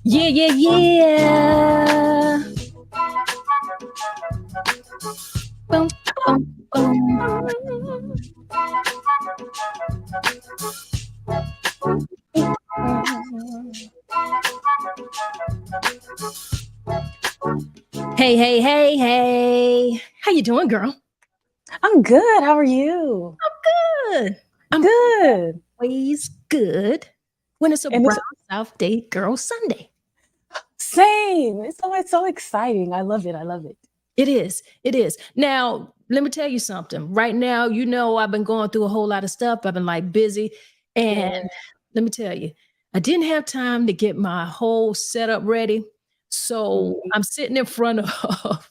Yeah, yeah, yeah. Boom, boom, boom. Hey, hey, hey, hey. How you doing, girl? I'm good. How are you? Good. I'm Good. always good when it's a And Brown it's South Day Girl Sunday. same. It's always so exciting. I love it. I love it. It is. It is. Now, let me tell you something. Right now, I've been going through a whole lot of stuff. I've been like busy. And Yeah. let me tell you, I didn't have time to get my whole setup ready. So Mhm. I'm sitting in front of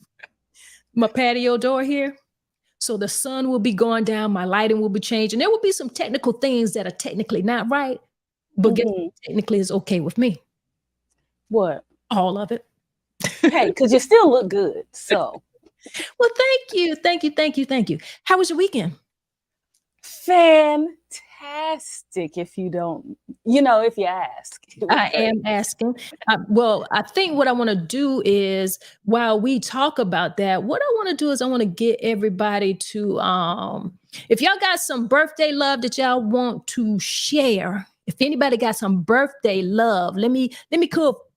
my patio door here. So the sun will be going down, my lighting will be changing. There will be some technical things that are technically not right, but guess Mhm. what technically is okay with me? What? All of it. Hey, because you still look good. So Well, thank you. Thank you. Thank you. Thank you. How was your weekend? fantastic. If you don't, if you ask, it was I great. am asking. Well, I think what I want to do is while we talk about that, what I want to do is I want to get everybody to if y'all got some birthday love that y'all want to share, if anybody got some birthday love, let me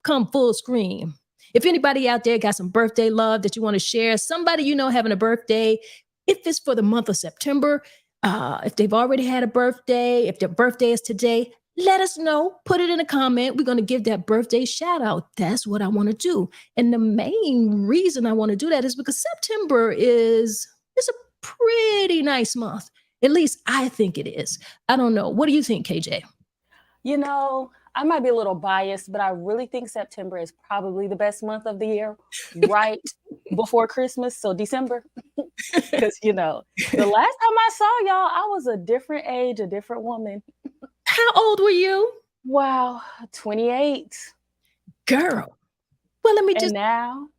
come full screen. If anybody out there got some birthday love that you want to share, somebody having a birthday, if it's for the month of September, if they've already had a birthday, if their birthday is today, let us know. Put it in a comment. We're going to give that birthday shout out. That's what I want to do. And the main reason I want to do that is because September is it's a pretty nice month. At least I think it is. I don't know. What do you think, KJ? I might be a little biased, but I really think September is probably the best month of the year, right before Christmas. So December, because the last time I saw y'all, I was a different age, a different woman. How old were you? Wow, 28. Girl. Well, let me And just now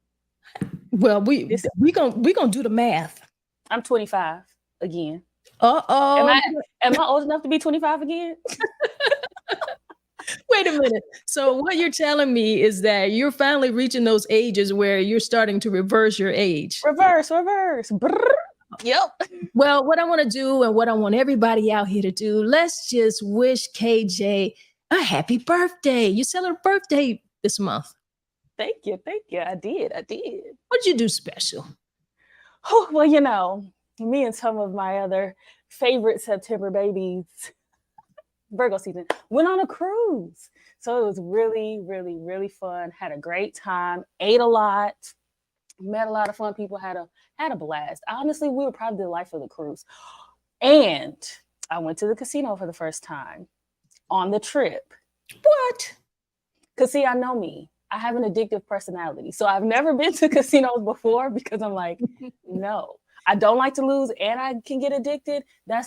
well, we this we going we going to do the math. I'm 25 again. Am Uh-oh. I am I old enough to be 25 again? Wait a minute. So what you're telling me is that you're finally reaching those ages where you're starting to reverse your age. Reverse, reverse. Brrr. Yep. Well, what I want to do and what I want everybody out here to do, let's just wish KJ a happy birthday. You celebrate birthday this month. Thank you. Thank you. I did. I did. What'd you do special? Oh, well, me and some of my other favorite September babies, Virgo season, went on a cruise. So it was really, really, really fun. Had a great time, ate a lot, met a lot of fun people, had a blast. Honestly, we were probably the life of the cruise. And I went to the casino for the first time on the trip. What? Because, see, I know me. I have an addictive personality. So I've never been to casinos before because I'm like, no, I don't like to lose and I can get addicted. That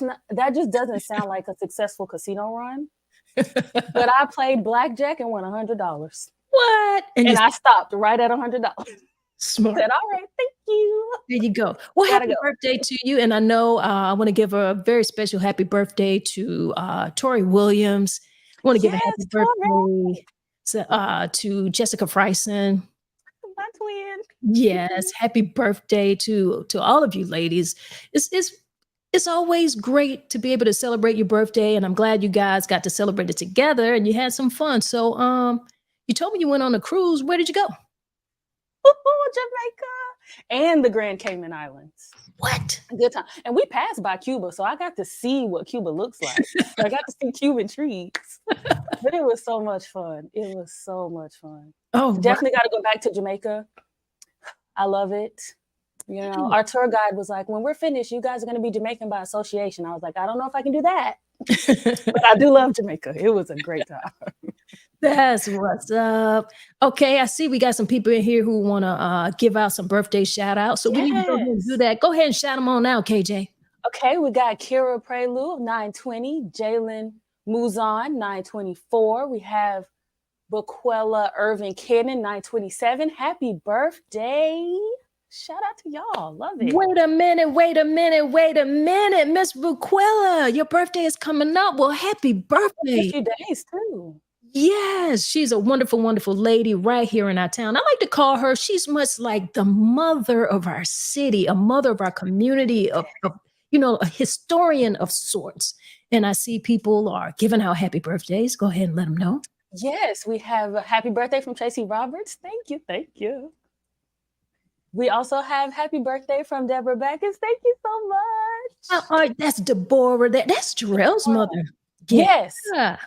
just doesn't sound like a successful casino run. But I played blackjack and won $100. What? And you And I stopped right at $100. smart. Said, all right, thank you. There you go. Well, Gotta happy go. birthday to you. And I know I want to give a very special happy birthday to Tori Williams. I want to give a happy Yes, Tori, birthday to Jessica Freisen. my twin. Yes, happy birthday to all of you ladies. It's always great to be able to celebrate your birthday, and I'm glad you guys got to celebrate it together and you had some fun. So, you told me you went on a cruise. Where did you go? Jamaica and the Grand Cayman Islands. What? Good time. And we passed by Cuba, so I got to see what Cuba looks like. I got to see Cuban trees. But it was so much fun. It was so much fun. Oh, right. Definitely got to go back to Jamaica. I love it. Our tour guide was like, when we're finished, you guys are going to be Jamaican by association. I was like, I don't know if I can do that. But I do love Jamaica. It was a great time. That's what's up. Okay, I see we got some people in here who want to give out some birthday shout outs. So we need to go ahead and do Yes. that. Go ahead and shout them on out, KJ. Okay, we got Kira Prelude, 920. Jalen Muzon, 924. We have Baquella Irvin Cannon, 927. Happy birthday. Shout out to y'all. Love it. Wait a minute, wait a minute, wait a minute. Miss Buquella, your birthday is coming up. Well, happy In a birthday. few days, too. Yes, she's a wonderful, wonderful lady right here in our town. I like to call her, she's much like the mother of our city, a mother of our community, a historian of sorts. And I see people are giving out happy birthdays. Go ahead and let them know. Yes, we have a happy birthday from Tracy Roberts. Thank you. Thank you. We also have happy birthday from Deborah Backus. Thank you so much. That's Deborah. That's Jarrell's mother. Yes. Yeah.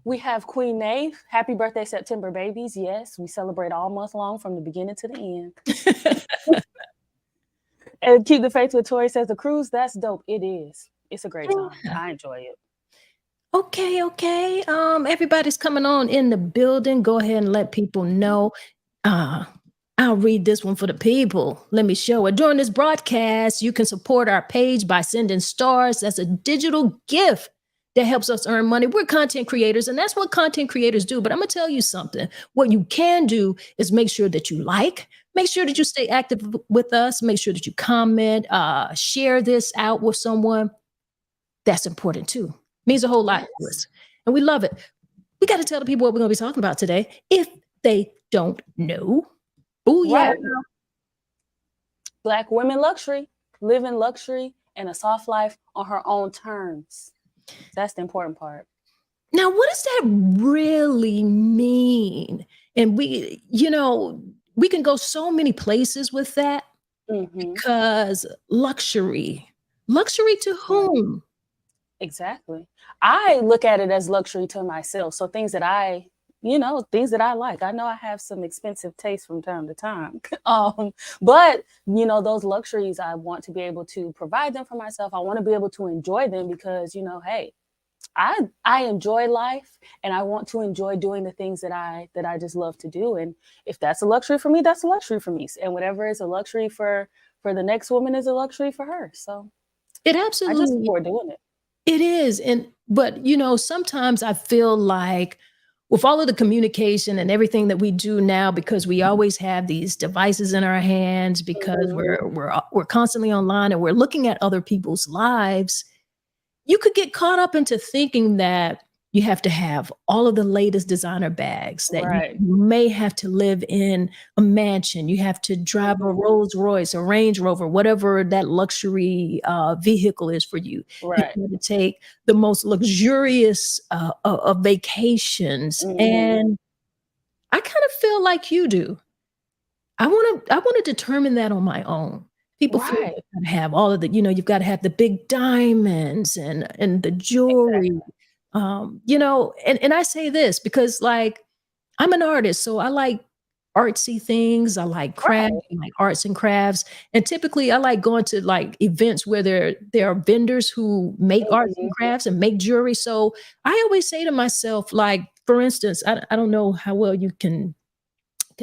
We have Queen Nave. Happy birthday, September babies. Yes, we celebrate all month long from the beginning to the end. And Keep the Faith with Tori says the cruise, that's dope. It is. It's a great time. I enjoy it. Okay. Everybody's coming on in the building. Go ahead and let people know. I'll read this one for the people. Let me show it. During this broadcast, you can support our page by sending stars. That's a digital gift that helps us earn money. We're content creators, and that's what content creators do. But I'm going to tell you something. What you can do is make sure that you make sure that you stay active with us, make sure that you comment, share this out with someone. That's important too. Means a whole lot to us. And we love it. We got to tell the people what we're going to be talking about today if they don't know. Oh, yeah. Right. Black women luxury, living luxury and a soft life on her own terms. That's the important part. Now, what does that really mean? And we can go so many places with that because luxury to whom? Exactly. I look at it as luxury to myself. So things that I like. I know I have some expensive tastes from time to time. But those luxuries, I want to be able to provide them for myself. I want to be able to enjoy them because, hey, I enjoy life and I want to enjoy doing the things that I just love to do. And if that's a luxury for me, that's a luxury for me. And whatever is a luxury for the next woman is a luxury for her. So it absolutely, I just support doing it. It is. But sometimes I feel like with all of the communication and everything that we do now, because we always have these devices in our hands, because we're constantly online and we're looking at other people's lives, you could get caught up into thinking that you have to have all of the latest designer bags, that you may have to live in a mansion, you have to drive a Rolls Royce, a Range Rover, whatever that luxury vehicle is for you. Right. You have to take the most luxurious of vacations. And I kind of feel like you do. I want to determine that on my own. People feel like you gotta have all of the, you've got to have the big diamonds and the jewelry. Exactly. And I say this because like I'm an artist, so I like artsy things. I like crafts, I like arts and crafts. And typically I like going to like events where there are vendors who make arts and crafts and make jewelry. So I always say to myself, like, for instance, I don't know how well you can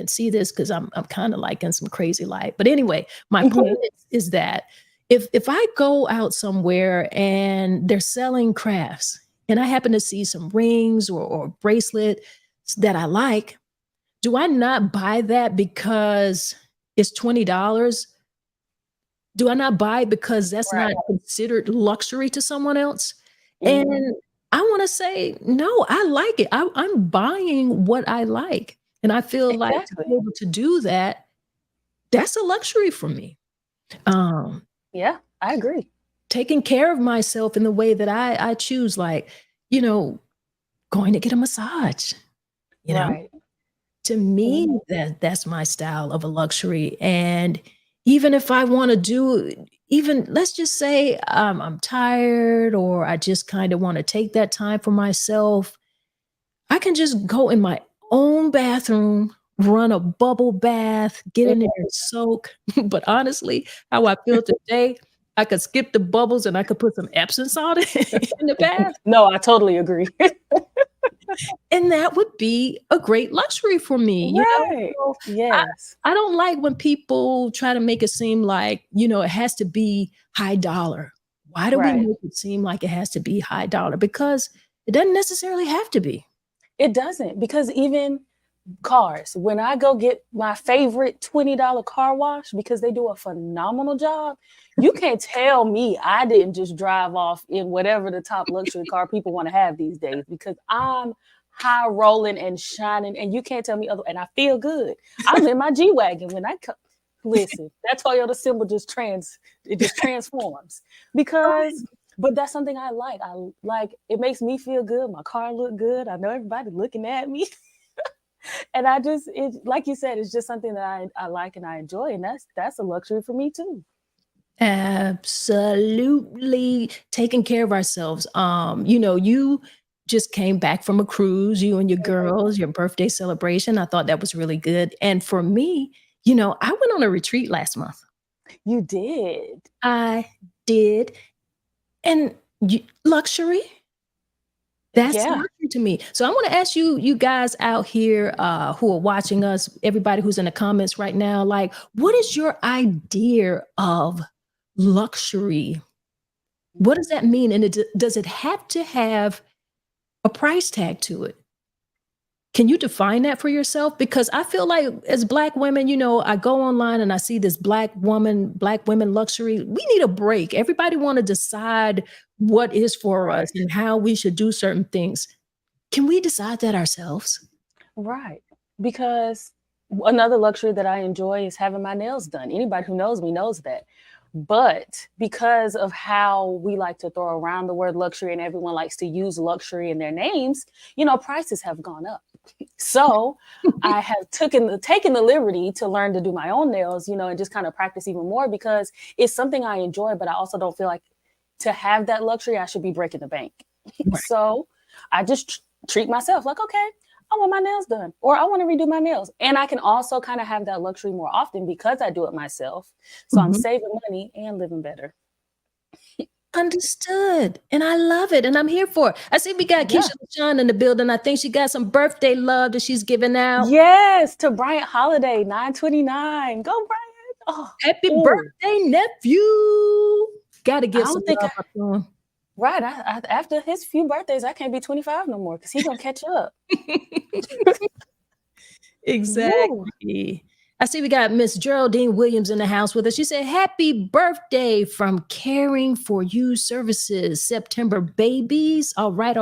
see this because I'm kind of like in some crazy light. But anyway, my point is that if I go out somewhere and they're selling crafts and I happen to see some rings or bracelet that I like, do I not buy that because it's $20? Do I not buy it because that's not considered luxury to someone else? And I want to say, no, I like it. I'm buying what I like. And I feel like to be able to do that, that's a luxury for me. Yeah, I agree. Taking care of myself in the way that I choose, like, going to get a massage, to me, that's my style of a luxury. And even if I want to do, let's just say I'm tired or I just kind of want to take that time for myself, I can just go in my own bathroom, run a bubble bath, get in there and soak. But honestly, how I feel today, I could skip the bubbles and I could put some Epsom salt in the bath. No, I totally agree. And that would be a great luxury for me. So yes. I don't like when people try to make it seem like, it has to be high dollar. Why do we make it seem like it has to be high dollar? Because it doesn't necessarily have to be. It doesn't, because even cars, when I go get my favorite $20 car wash because they do a phenomenal job, you can't tell me I didn't just drive off in whatever the top luxury car people want to have these days, because I'm high rolling and shining, and you can't tell me other. And I feel good. I'm in my G-Wagon when I come. Listen, that Toyota symbol just transforms because. But that's something I like. I like it makes me feel good. My car look good. I know everybody looking at me. And like you said, it's just something that I like and I enjoy. And that's a luxury for me too. Absolutely taking care of ourselves. You just came back from a cruise, you and your girls, your birthday celebration. I thought that was really good. And for me, I went on a retreat last month. You did. I did. And luxury, that's luxury to me. So I want to ask you guys out here who are watching us, everybody who's in the comments right now, like, what is your idea of luxury? What does that mean? And does it have to have a price tag to it? Can you define that for yourself? Because I feel like as Black women, I go online and I see this Black women luxury. We need a break. Everybody want to decide what is for us and how we should do certain things. Can we decide that ourselves? Right. Because another luxury that I enjoy is having my nails done. Anybody who knows me knows that. But because of how we like to throw around the word luxury and everyone likes to use luxury in their names, prices have gone up. So I have taken the liberty to learn to do my own nails, and just kind of practice even more because it's something I enjoy, but I also don't feel like to have that luxury, I should be breaking the bank. Right. So I just treat myself like, okay, I want my nails done or I want to redo my nails. And I can also kind of have that luxury more often because I do it myself. So I'm saving money and living better. Understood. And I love it. And I'm here for it. I see we got Keisha LaShawn in the building. I think she got some birthday love that she's giving out. Yes, to Bryant Holiday, 9/29. Go, Bryant. Oh, happy birthday, nephew. Got to give some love up to him. Right. After his few birthdays, I can't be 25 no more because he's going to catch up. Exactly. Ooh. I see we got Miss Geraldine Williams in the house with us. She said, happy birthday from Caring for You Services, September babies. All right.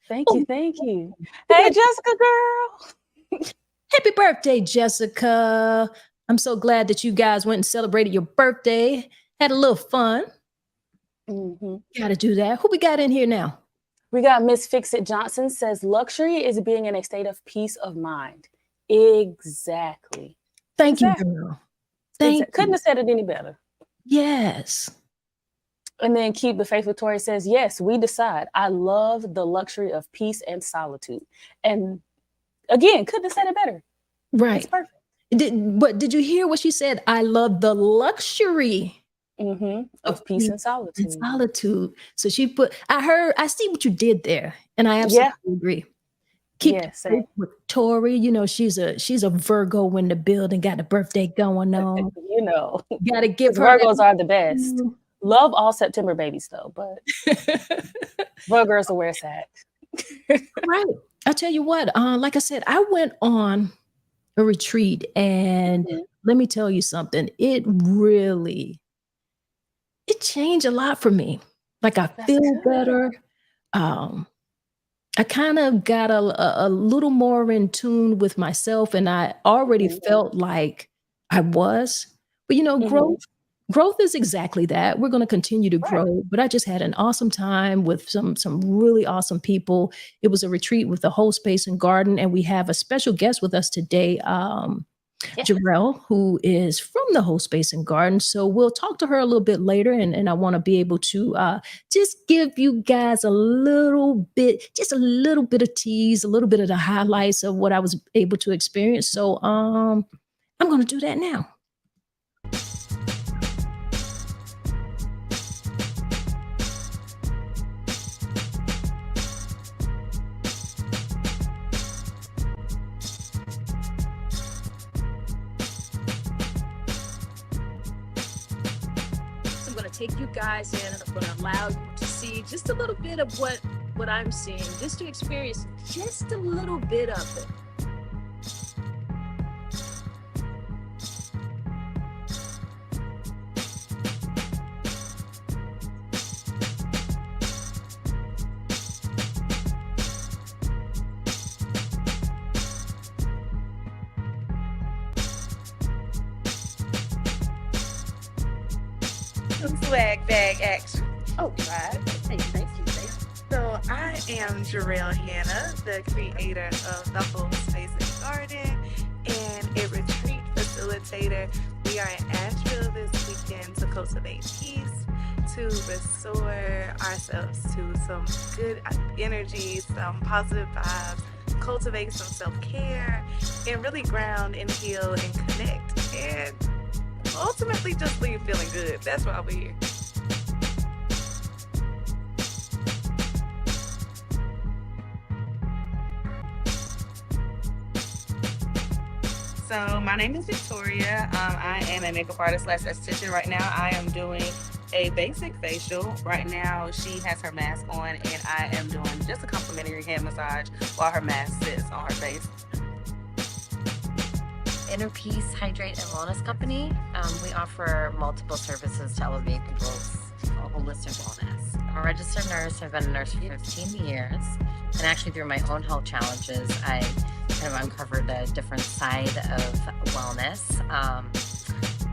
Thank you. Hey, Jessica, girl. Happy birthday, Jessica. I'm so glad that you guys went and celebrated your birthday. Had a little fun. Got to do that. Who we got in here now? We got Miss Fix-It Johnson says, luxury is being in a state of peace of mind. Exactly. Thank you, girl. Couldn't have said it any better. Yes. And then Keep the Faith Victoria says, yes, we decide. I love the luxury of peace and solitude. And again, couldn't have said it better. Right. It's perfect. But did you hear what she said? I love the luxury of peace and solitude. So she I see what you did there. And I absolutely agree. Keep with Tori, she's a Virgo in the building, got the birthday going on. Gotta give her Virgos are the best. Love all September babies though, but Virgos are where it's at. Right. I'll tell you what, like I said, I went on a retreat and let me tell you something. It changed a lot for me. Like I feel better. I kind of got a little more in tune with myself and I already felt like I was, but growth is exactly that. We're going to continue to grow, but I just had an awesome time with some really awesome people. It was a retreat with the Whole Space and Garden. And we have a special guest with us today, Jarrell, who is from the Whole Space and Garden. So we'll talk to her a little bit later. And I want to be able to just give you guys a little bit of tease, a little bit of the highlights of what I was able to experience. So I'm going to do that now. Take you guys in and I'm going to allow you to see just a little bit of what I'm seeing, just to experience just a little bit of it. some swag bag action. Oh, right. Hey, thank you. So I am Jarrell Yvonne, the creator of the Whole Space and Garden and a retreat facilitator. We are in Asheville this weekend to cultivate peace, to restore ourselves to some good energy, some positive vibes, cultivate some self-care, and really ground and heal and connect, and ultimately just leave feeling good. That's why we're here. So my name is Victoria. I am a makeup artist / esthetician. Right now I am doing a basic facial. Right now she has her mask on and I am doing just a complimentary hand massage while her mask sits on her face. Inner Peace Hydrate and Wellness Company. We offer multiple services to elevate people's holistic wellness. I'm a registered nurse. I've been a nurse for 15 years. And actually through my own health challenges, I kind of uncovered a different side of wellness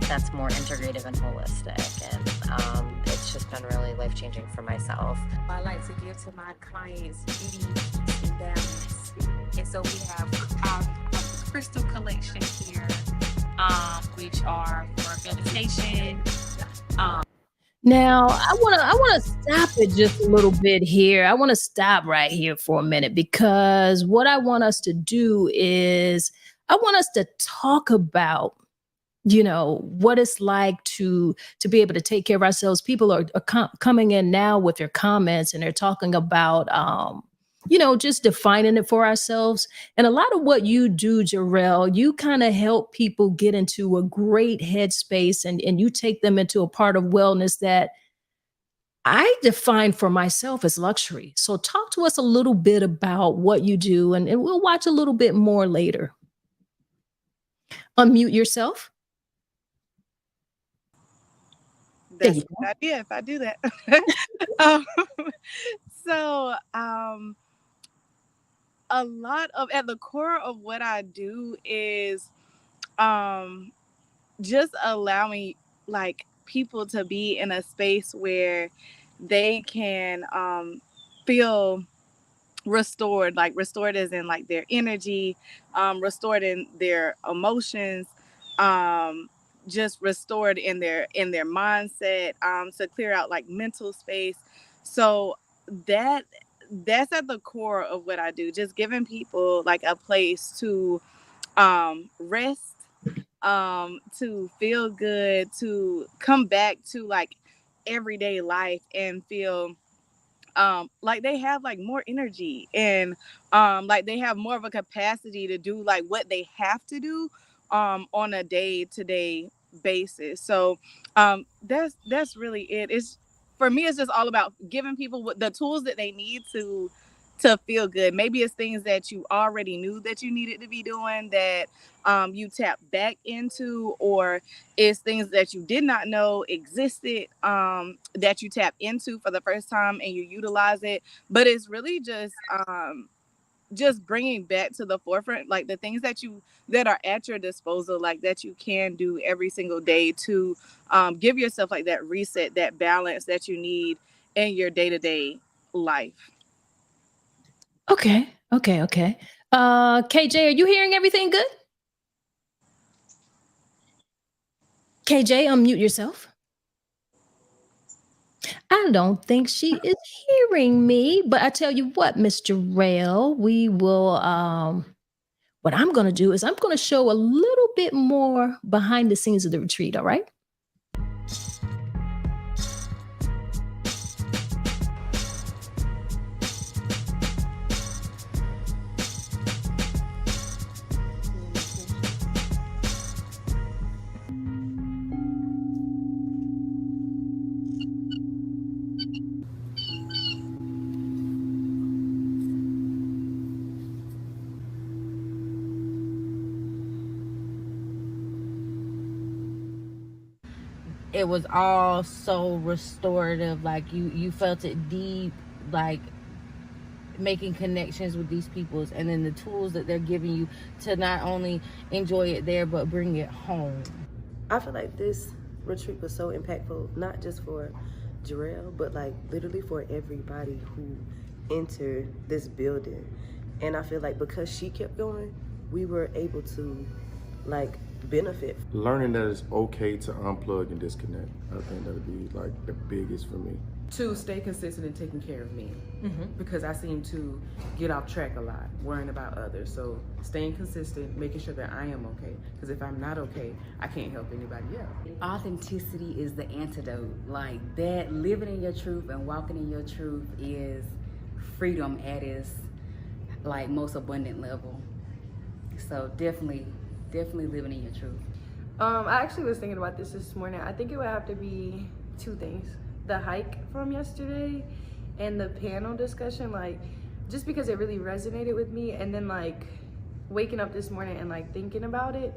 that's more integrative and holistic. And it's just been really life-changing for myself. I like to give to my clients beauty, peace, and balance. And so we have our crystal collection here, which are for meditation. Now, I wanna stop it just a little bit here. I wanna stop right here for a minute because what I want us to do is I want us to talk about, what it's like to be able to take care of ourselves. People are coming in now with their comments and they're talking about just defining it for ourselves. And a lot of what you do, Jarrell, you kind of help people get into a great headspace and you take them into a part of wellness that I define for myself as luxury. So talk to us a little bit about what you do and we'll watch a little bit more later. Unmute yourself. That's a good idea if I do that. um, so a lot of at the core of what I do is just allowing like people to be in a space where they can feel restored, like restored as in like their energy, restored in their emotions, just restored in their mindset, to clear out like mental space. So that's at the core of what I do, just giving people like a place to rest, to feel good, to come back to like everyday life and feel like they have like more energy and like they have more of a capacity to do like what they have to do on a day-to-day basis. So that's really it. It's for me, it's just all about giving people what the tools that they need to feel good. Maybe it's things that you already knew that you needed to be doing that you tap back into, or it's things that you did not know existed that you tap into for the first time and you utilize it. But it's really just bringing back to the forefront like the things that are at your disposal, like that you can do every single day to give yourself like that reset, that balance that you need in your day-to-day life. Okay. KJ, are you hearing everything good? KJ, unmute yourself. I don't think she is hearing me, but I tell you what, Miss Jarrell, we will what I'm gonna do is I'm gonna show a little bit more behind the scenes of the retreat, all right? It was all so restorative. Like you felt it deep, like making connections with these peoples, and then the tools that they're giving you to not only enjoy it there but bring it home. I feel like this retreat was so impactful, not just for Jarrell, but like literally for everybody who entered this building. And I feel like because she kept going, we were able to like benefit. Learning that it's okay to unplug and disconnect. I think that'd be like the biggest for me. To stay consistent in taking care of me, because I seem to get off track a lot, worrying about others. So staying consistent, making sure that I am okay, because if I'm not okay, I can't help anybody else. Authenticity is the antidote. Like that, living in your truth and walking in your truth is freedom at its like most abundant level. So definitely living in your truth. I actually was thinking about this morning. I think it would have to be two things: the hike from yesterday and the panel discussion, like just because it really resonated with me. And then like waking up this morning and like thinking about it,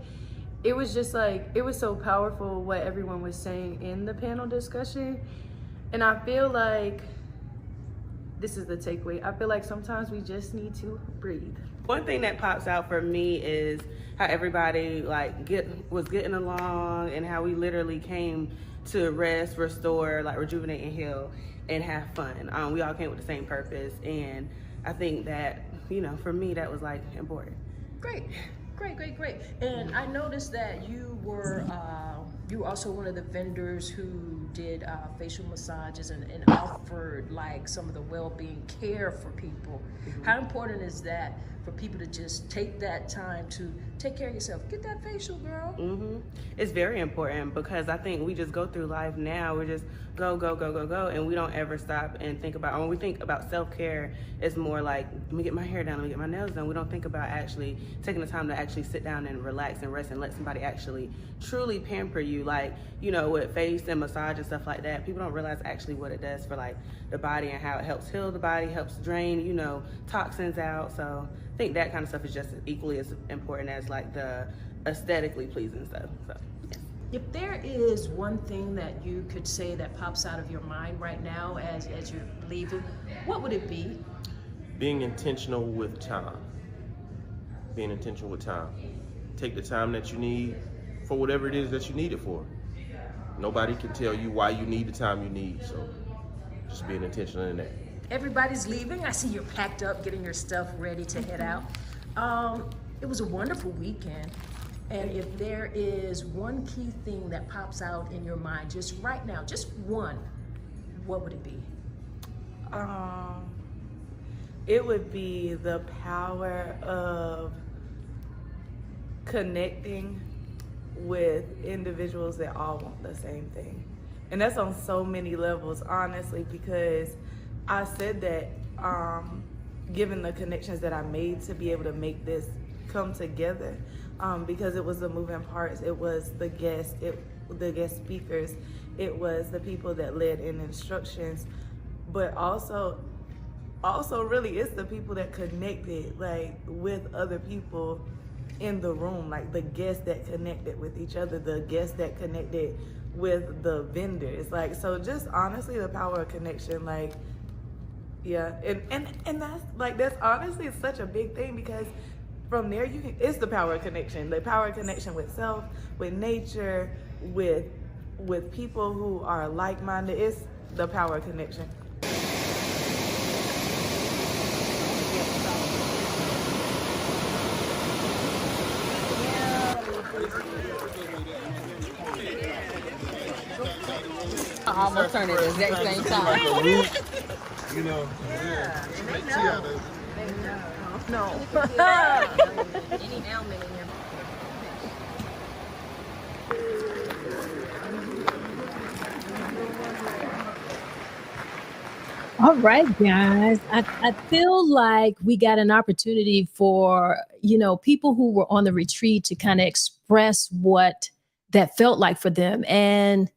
it was just like, it was so powerful what everyone was saying in the panel discussion. And I feel like this is the takeaway. I feel like sometimes we just need to breathe. One thing that pops out for me is how everybody like was getting along, and how we literally came to rest, restore, like rejuvenate and heal and have fun. We all came with the same purpose, and I think that, you know, for me that was like important. Great. And I noticed that you were also one of the vendors who did facial massages and offered like some of the well-being care for people. How important is that for people to just take that time to take care of yourself? Get that facial, girl. It's very important, because I think we just go through life now. We just go, and we don't ever stop and think about, when we think about self-care, it's more like, let me get my hair done, let me get my nails done. We don't think about actually taking the time to actually sit down and relax and rest and let somebody actually truly pamper you, like, you know, with face and massage and stuff like that. People don't realize actually what it does for like the body, and how it helps heal the body, helps drain, you know, toxins out. So I think that kind of stuff is just equally as important as like the aesthetically pleasing stuff. So yes. If there is one thing that you could say that pops out of your mind right now as you're leaving, what would it be? Being intentional with time. Take the time that you need for whatever it is that you need it for. Nobody can tell you why you need the time you need, so just being intentional in that. Everybody's leaving. I see you're packed up, getting your stuff ready to head out. It was a wonderful weekend. And if there is one key thing that pops out in your mind just right now, just one, what would it be? It would be the power of connecting with individuals that all want the same thing. And that's on so many levels, honestly, because I said that given the connections that I made to be able to make this come together, because it was the moving parts, it was the guests, the guest speakers, it was the people that led in instructions, but also really it's the people that connected like with other people in the room, like the guests that connected with each other, the guests that connected with the vendors. Like, so just honestly the power of connection, like, yeah. And that's honestly such a big thing, because from there it's the power of connection, with self, with nature, with people who are like-minded. It's the power of connection. I almost turned it at the exact same time. You know, Yeah, they know. Any ailment in your All right, guys. I feel like we got an opportunity for, people who were on the retreat to kind of express what that felt like for them. And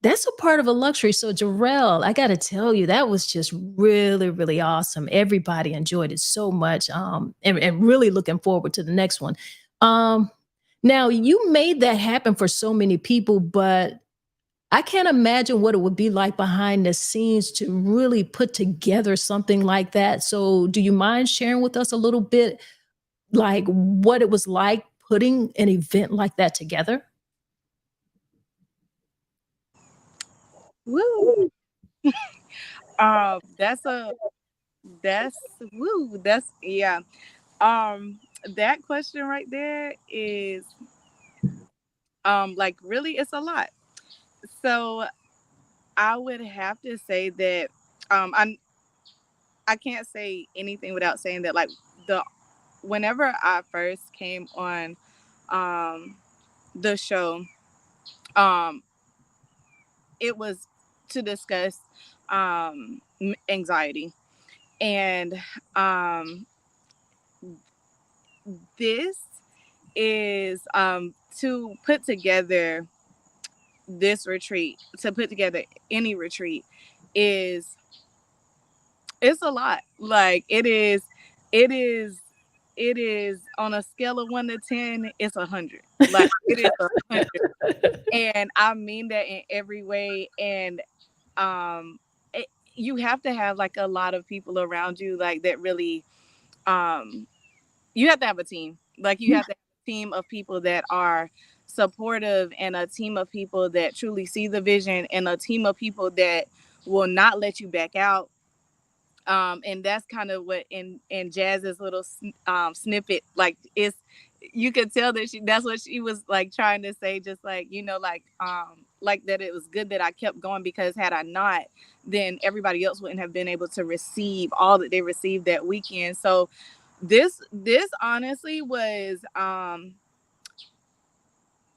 that's a part of a luxury. So Jarrell, I got to tell you, that was just really, really awesome. Everybody enjoyed it so much, and really looking forward to the next one. Now, you made that happen for so many people, but I can't imagine what it would be like behind the scenes to really put together something like that. So do you mind sharing with us a little bit, like what it was like putting an event like that together? Woo. That's woo. That's yeah. That question right there is like really it's a lot. So I would have to say that I can't say anything without saying that like the whenever I first came on um the show, um it was to discuss anxiety. And um this is to put together this retreat, to put together any retreat is it's a lot. Like it is on a scale of 1 to 10, it's 100. Like it is 100. And I mean that in every way. And um it, you have to have like a lot of people around you like that really um you have to have a team. Like you have to have a team of people that are supportive, and a team of people that truly see the vision, and a team of people that will not let you back out. And that's kind of what in Jazz's little snippet, like it's you could tell that that's what she was like trying to say, just like like that it was good that I kept going, because had I not, then everybody else wouldn't have been able to receive all that they received that weekend. So this honestly was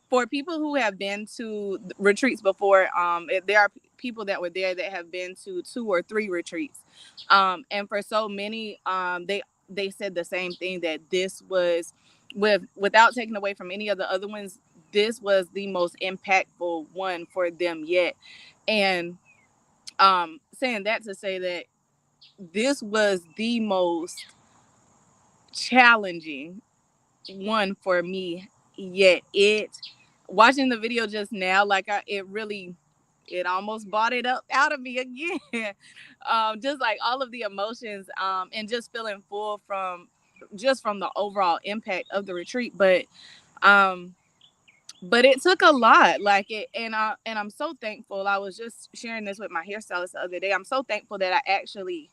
for people who have been to retreats before. There are people that were there that have been to 2 or 3 retreats, and for so many, they said the same thing, that this was, without taking away from any of the other ones, this was the most impactful one for them yet. And saying that to say that this was the most challenging one for me yet. It watching the video just now, like it almost brought it up out of me again. Just like all of the emotions, and just feeling full from the overall impact of the retreat. But it took a lot, like it, and I'm so thankful. I was just sharing this with my hairstylist the other day. I'm so thankful that I actually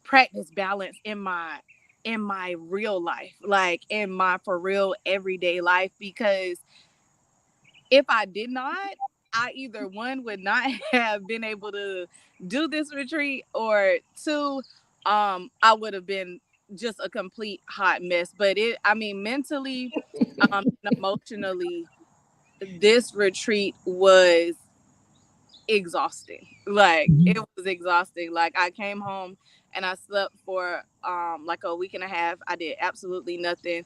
practice balance in my real life, like in my for real everyday life, because if I did not, I either one would not have been able to do this retreat, or two, I would have been just a complete hot mess. But I mean, mentally, and emotionally, this retreat was exhausting. Like it was exhausting. Like I came home and I slept for like a week and a half. I did absolutely nothing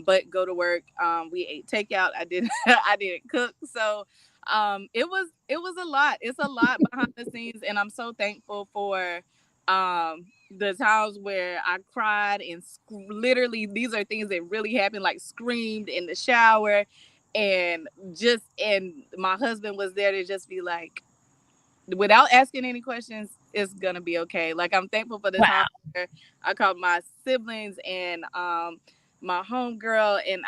but go to work. We ate takeout. I didn't I didn't cook. So it was a lot. It's a lot behind the scenes, and I'm so thankful for the times where I cried and literally, these are things that really happened, like screamed in the shower, and my husband was there to just be like, without asking any questions, it's gonna be okay. Like I'm thankful for the time where I called my siblings and my homegirl, and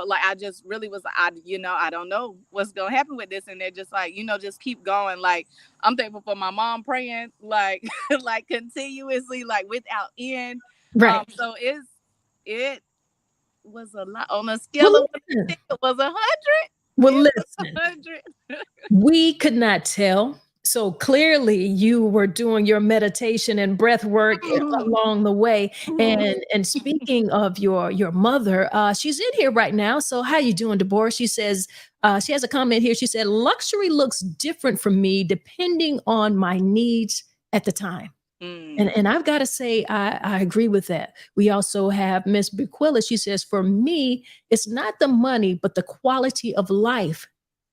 like I just really was like, I don't know what's gonna happen with this, and they're just like, just keep going. Like I'm thankful for my mom praying like like continuously, like without end. Right. So it was a lot on a scale of it was 100. Well, It was listen, 100. we could not tell. So clearly you were doing your meditation and breath work along the way. And speaking of your mother, she's in here right now. So how you doing, Deborah? She says, she has a comment here. She said, luxury looks different for me depending on my needs at the time. And I've got to say, I agree with that. We also have Miss Bequilla. She says, for me, it's not the money, but the quality of life,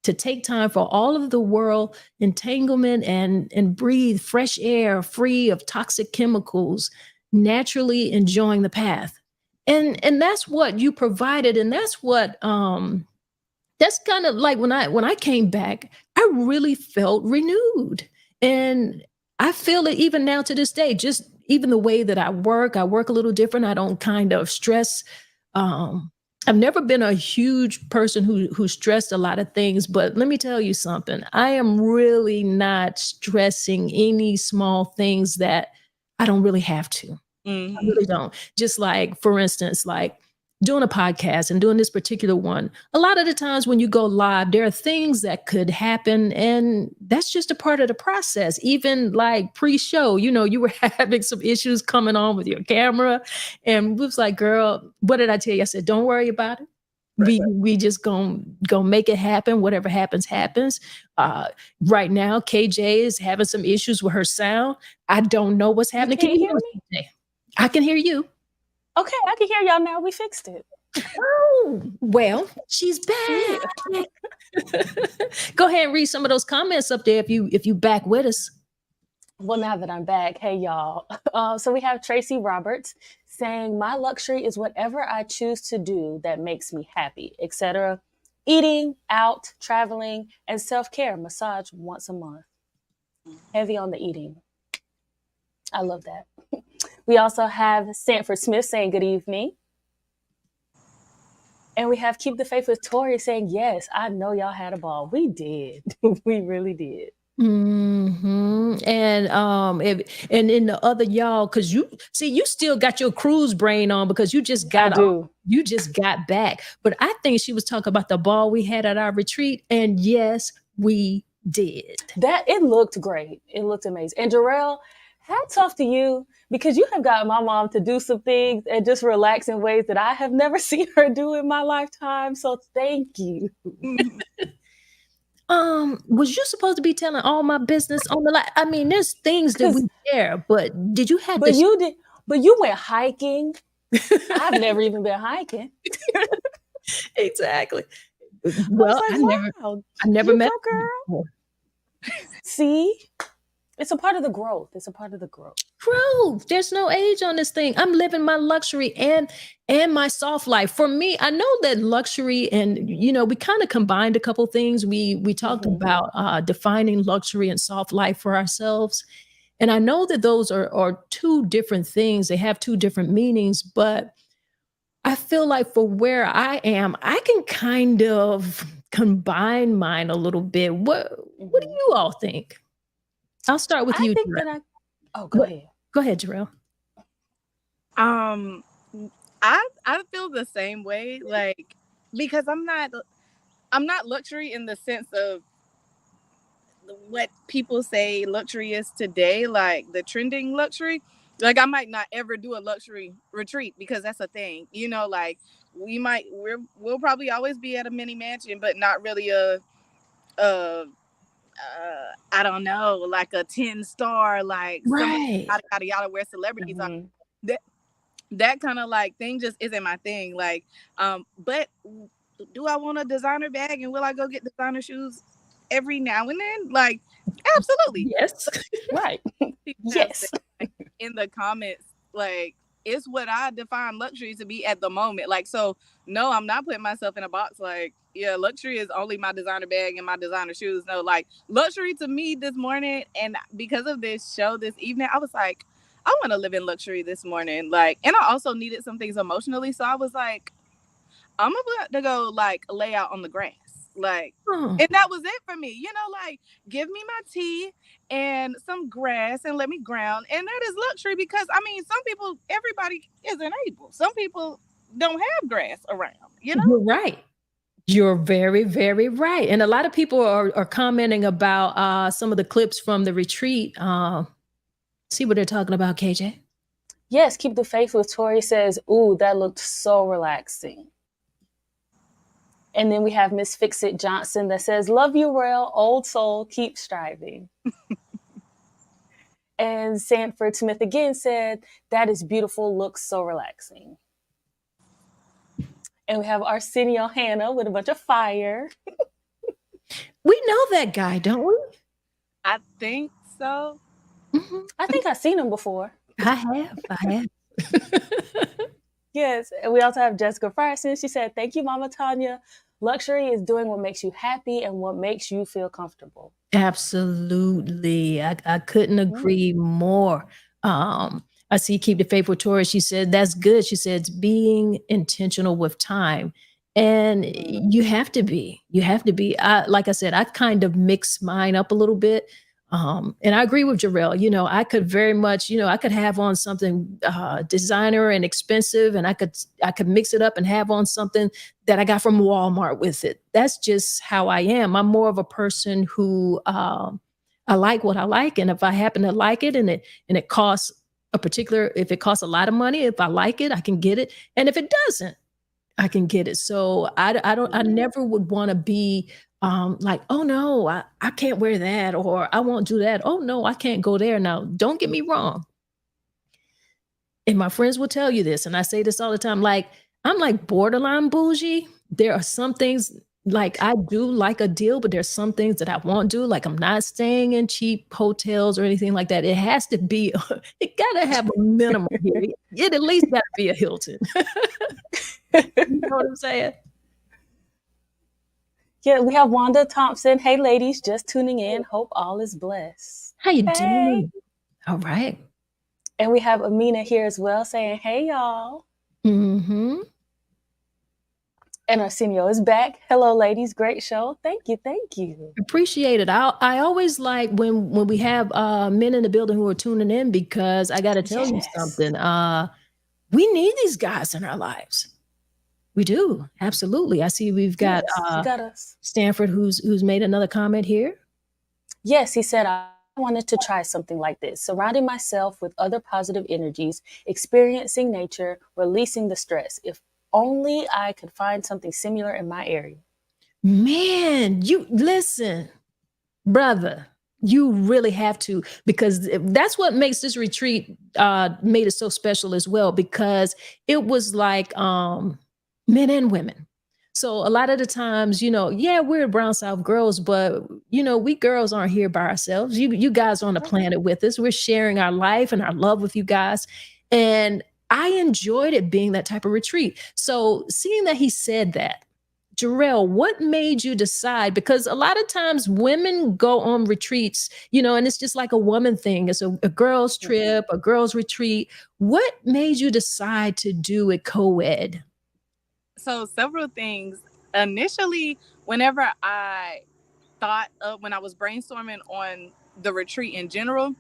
to take time for all of the world entanglement and breathe fresh air free of toxic chemicals, naturally enjoying the path. And that's what you provided. And that's kind of like when I came back, I really felt renewed. And I feel it even now to this day, just even the way that I work a little different. I don't kind of stress I've never been a huge person who stressed a lot of things, but let me tell you something. I am really not stressing any small things that I don't really have to. I really don't. Just like, for instance, like doing a podcast and doing this particular one, a lot of the times when you go live, there are things that could happen, and that's just a part of the process. Even like pre-show, you were having some issues coming on with your camera, and we was like, girl, what did I tell you? I said, don't worry about it. We just gonna make it happen. Whatever happens, happens. Right now, KJ is having some issues with her sound. I don't know what's happening. Can you hear hear us, me? KJ? I can hear you. Okay, I can hear y'all now. We fixed it. Oh, well, she's back. Go ahead and read some of those comments up there if you back with us. Well, now that I'm back, hey y'all. So we have Tracy Roberts saying, my luxury is whatever I choose to do that makes me happy, etc. Eating, out, traveling, and self-care, massage once a month. Heavy on the eating. I love that. We also have Sanford Smith saying good evening. And we have Keep the Faith with Tori saying, yes, I know y'all had a ball. We did. We really did. Mm-hmm. And in the other y'all, because you still got your cruise brain on because you just got back. But I think she was talking about the ball we had at our retreat, and yes, we did. That it looked great. It looked amazing. And Jarrell, hats off to you because you have gotten my mom to do some things and just relax in ways that I have never seen her do in my lifetime. So thank you. Was you supposed to be telling all my business on the live? I mean, there's things that we share, but did you have But you did, but you went hiking. I've never even been hiking. Exactly. Well, I never met her before. See? It's a part of the growth. It's a part of the growth. Growth. There's no age on this thing. I'm living my luxury and my soft life. For me, I know that luxury and, we kind of combined a couple things. We talked about defining luxury and soft life for ourselves. And I know that those are two different things. They have two different meanings, but I feel like for where I am, I can kind of combine mine a little bit. What do you all think? I'll start with you. Go ahead. Go ahead, Jarrell. I feel the same way, like, because I'm not luxury in the sense of what people say luxury is today, like the trending luxury. Like, I might not ever do a luxury retreat because that's a thing, like we'll probably always be at a mini mansion, but not really I don't know, like a 10-star, like right, yada yada, where celebrities are. That kind of like thing just isn't my thing. Like, but do I want a designer bag, and will I go get designer shoes every now and then? Like, absolutely, yes, right, yes. In the comments, like, it's what I define luxury to be at the moment. Like, so no, I'm not putting myself in a box like, yeah, luxury is only my designer bag and my designer shoes. No, like, luxury to me this morning, and because of this show this evening, I was like, I want to live in luxury this morning. Like, and I also needed some things emotionally. So I was like, I'm about to go like lay out on the grass. Like, and that was it for me. Like, give me my tea and some grass and let me ground. And that is luxury because, I mean, everybody isn't able. Some people don't have grass around, You're right. You're very, very right. And a lot of people are commenting about some of the clips from the retreat. See what they're talking about, KJ? Yes, Keep the Faith with Tori says, ooh, that looked so relaxing. And then we have Miss Fix-It Johnson that says, love you, Rail, old soul, keep striving. And Sanford Smith again said, that is beautiful, looks so relaxing. And we have Arsenio Hannah with a bunch of fire. We know that guy, don't we? I think so. Mm-hmm. I think I've seen him before. I have. Yes. And we also have Jessica Frierson. She said, thank you, Mama Tanya. Luxury is doing what makes you happy and what makes you feel comfortable. Absolutely. I couldn't agree more. I see Keep the Faith with Tori. She said, that's good. She said, it's being intentional with time. And you have to be. You have to be. Like I said, I kind of mix mine up a little bit. And I agree with Jarrell. I could very much, I could have on something designer and expensive, and I could mix it up and have on something that I got from Walmart with it. That's just how I am. I'm more of a person who I like what I like, and if I happen to like it, and it costs if it costs a lot of money, if I like it, I can get it, and if it doesn't, I can get it. So I never would want to be like, oh no, I can't wear that, or I won't do that. Oh no, I can't go there. Now, don't get me wrong. And my friends will tell you this, and I say this all the time, like, I'm like borderline bougie. There are some things, like, I do like a deal, but there's some things that I won't do. Like, I'm not staying in cheap hotels or anything like that. It has to be, it gotta have a minimum here. It at least gotta be a Hilton. You know what I'm saying? Yeah, we have Wanda Thompson. Hey, ladies, just tuning in. Hope all is blessed. How you doing? All right. And we have Amina here as well saying, hey, y'all. Mm-hmm. And Arsenio is back. Hello, ladies. Great show. Thank you. Thank you. Appreciate it. I always like when we have men in the building who are tuning in, because I got to tell you something. We need these guys in our lives. We do. Absolutely. I see we've got, us. Stanford who's made another comment here. Yes, he said, I wanted to try something like this, surrounding myself with other positive energies, experiencing nature, releasing the stress. If only I could find something similar in my area. Man, you listen, brother. You really have to, because that's what makes this retreat made it so special as well, because it was like men and women. So a lot of the times, we're Brown South girls, but we girls aren't here by ourselves. You guys are on the planet with us. We're sharing our life and our love with you guys. And I enjoyed it being that type of retreat. So seeing that he said that, Jarrell, what made you decide? Because a lot of times women go on retreats, and it's just like a woman thing. It's a girl's trip, a girl's retreat. What made you decide to do it co-ed? So several things. Initially, whenever I thought of, when I was brainstorming on the retreat in general,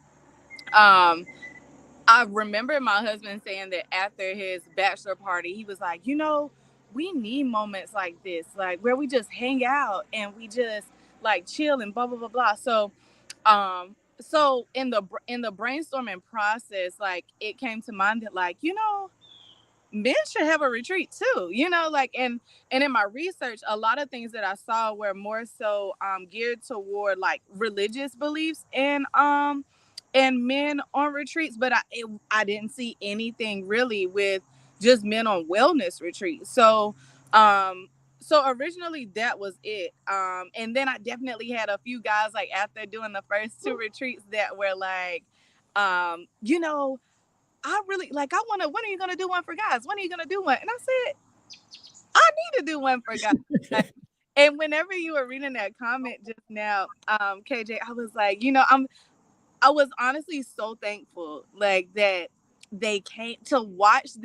I remember my husband saying that after his bachelor party, he was like, we need moments like this, like where we just hang out and we just like chill and blah, blah, blah, blah. So, so in the brainstorming process, like it came to mind that like, men should have a retreat too, and in my research, a lot of things that I saw were more so geared toward like religious beliefs and men on retreats, but I didn't see anything really with just men on wellness retreats. So originally that was it. And then I definitely had a few guys like after doing the first two retreats that were like, I really like, when are you going to do one for guys? When are you going to do one? And I said, I need to do one for guys. And whenever you were reading that comment just now, KJ, I was like, I was honestly so thankful, like that they came to watch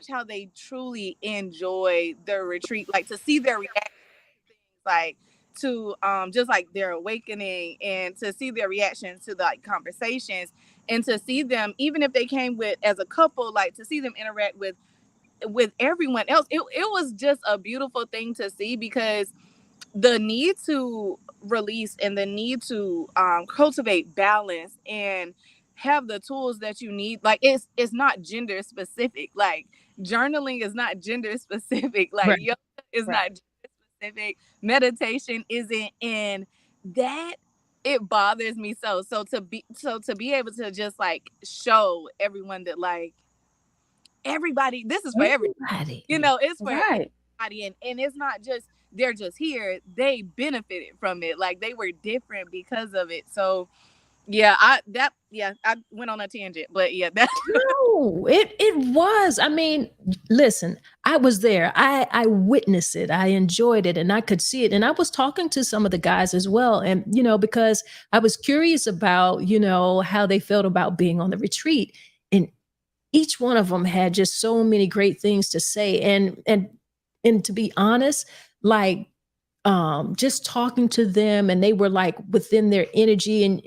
how they truly enjoy their retreat, like to see their reaction, like to just like their awakening, and to see their reactions to the like conversations, and to see them, even if they came with as a couple, like to see them interact with everyone else. It was just a beautiful thing to see, because the need to release and the need to cultivate balance and have the tools that you need, like it's not gender specific. Like journaling is not gender specific, like yoga is not gender specific, meditation isn't, and that it bothers me so to be able to just like show everyone that like everybody, this is for everybody, it's for everybody, and it's not just they're just here, they benefited from it, like they were different because of it. So I went on a tangent, but yeah, that No, it was. I mean, listen, I was there. I witnessed it. I enjoyed it, and I could see it. And I was talking to some of the guys as well, and because I was curious about how they felt about being on the retreat, and each one of them had just so many great things to say. And to be honest, like just talking to them, and they were like within their energy, and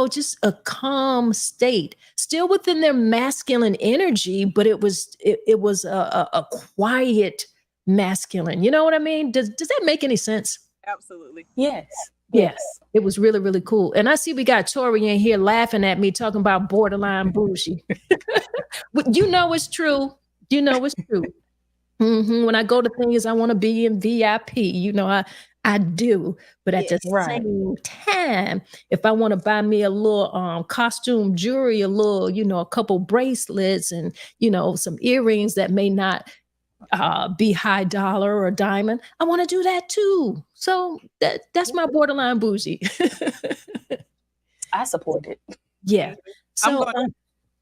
just a calm state, still within their masculine energy, but it was a quiet masculine. You know what I mean? Does that make any sense? absolutely. Yes. Yeah, Yes. it was really, really cool. And I see we got Tori in here laughing at me talking about borderline bougie. But it's true. It's true. When I go to things, I want to be in VIP. I do. But at the Right. same time, if I want to buy me a little costume jewelry, a little, a couple bracelets, and some earrings that may not be high dollar or diamond, I want to do that too. So that's my borderline bougie. I support it. Yeah. So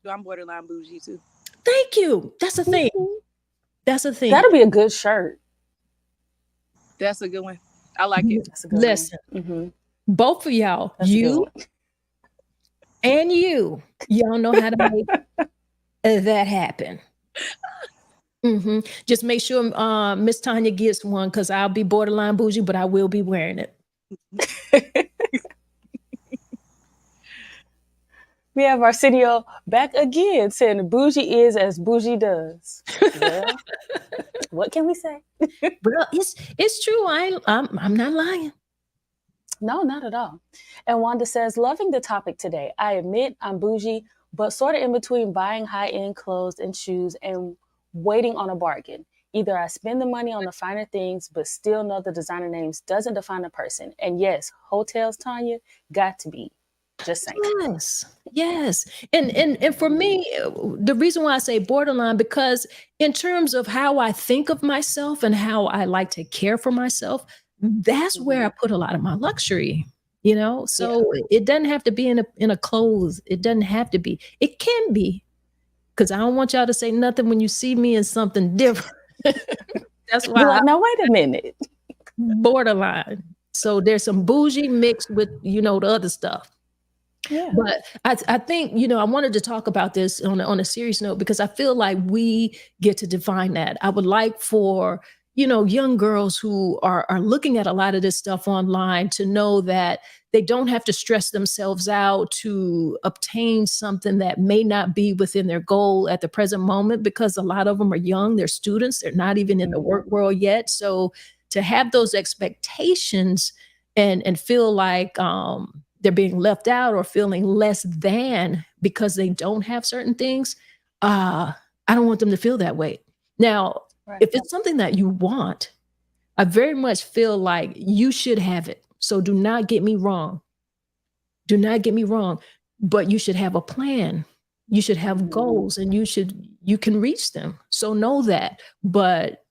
I'm borderline bougie too. thank you. That's the thing. That's the thing. That'll be a good shirt. That's a good one. I like it. That's a good Listen, both of y'all, That's a good you one. and y'all know how to make that happen. Just make sure Miss Tanya gets one, because I'll be borderline bougie, but I will be wearing it. We have Arsenio back again saying bougie is as bougie does. Well, what can we say? Well, it's true. I'm not lying. No, not at all. And Wanda says, loving the topic today. I admit I'm bougie, but sort of in between buying high-end clothes and shoes and waiting on a bargain. Either I spend the money on the finer things, but still know the designer names doesn't define a person. And yes, hotels, Tanya, got to be. Just saying. Yes. And for me, the reason why I say borderline, because in terms of how I think of myself and how I like to care for myself, that's where I put a lot of my luxury. So it doesn't have to be in a clothes. It doesn't have to be. It can be, because I don't want y'all to say nothing when you see me in something different. That's why. You're like, now wait a minute. Borderline. So there's some bougie mixed with the other stuff. Yeah. But I think, I wanted to talk about this on a serious note, because I feel like we get to define that. I would like for, young girls who are looking at a lot of this stuff online to know that they don't have to stress themselves out to obtain something that may not be within their goal at the present moment, because a lot of them are young, they're students, they're not even in the work world yet. So to have those expectations and feel like they're being left out or feeling less than because they don't have certain things, I don't want them to feel that way. Now, if it's something that you want, I very much feel like you should have it. So do not get me wrong. Do not get me wrong. But you should have a plan. You should have goals, and you can reach them. So know that. But